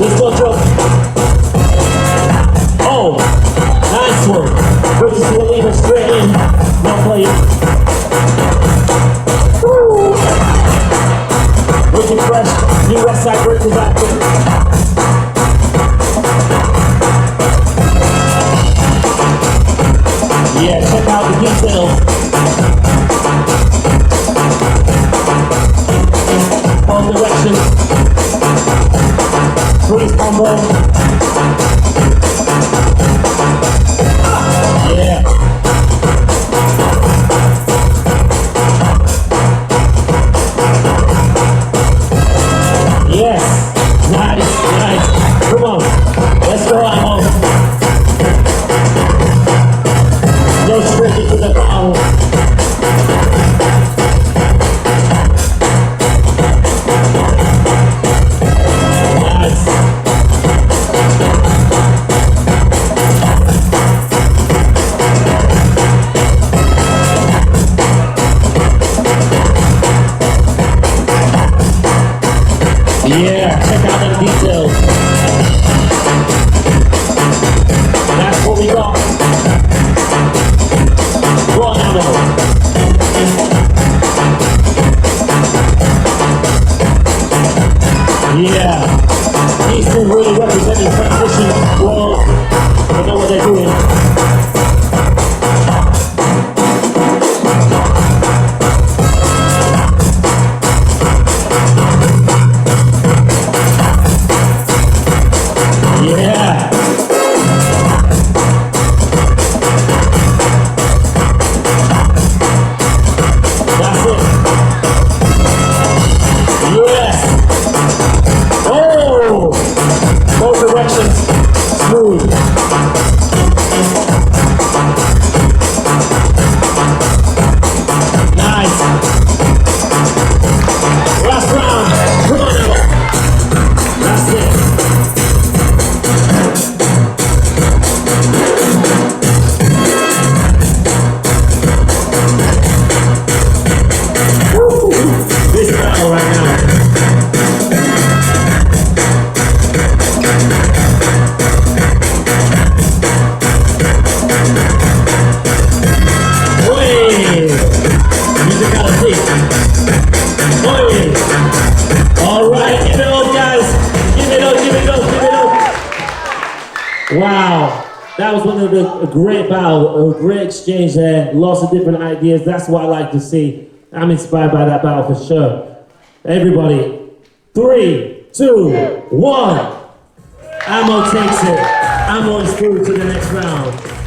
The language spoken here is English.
This one drop. Oh, nice one. Good to see Alina straight in. Not playing. Woo! Looking fresh. New West Side Breakers acting. Yeah, check out the details. All directions. Freeze combo. Yeah. Yes. Nice, nice. Come on. Let's go at home. No stretching to the bottle. Nice. Yeah, check out them details. That's what we got. Go on, Ammo. Yeah, these two really representing transition world. They know what they're doing. Yeah. That's it. Yes. Oh! Both directions. Smooth. Nice. Last round. Come on now. That's it. This battle right now. Musicarl All right, give it up, guys. Give it up, give it up, give it up. Wow, that was one of the a great battle, a great exchange there. Lots of different ideas. That's what I like to see. I'm inspired by that battle for sure. Everybody, 3, 2, 1. Ammo takes it. Ammo is through to the next round.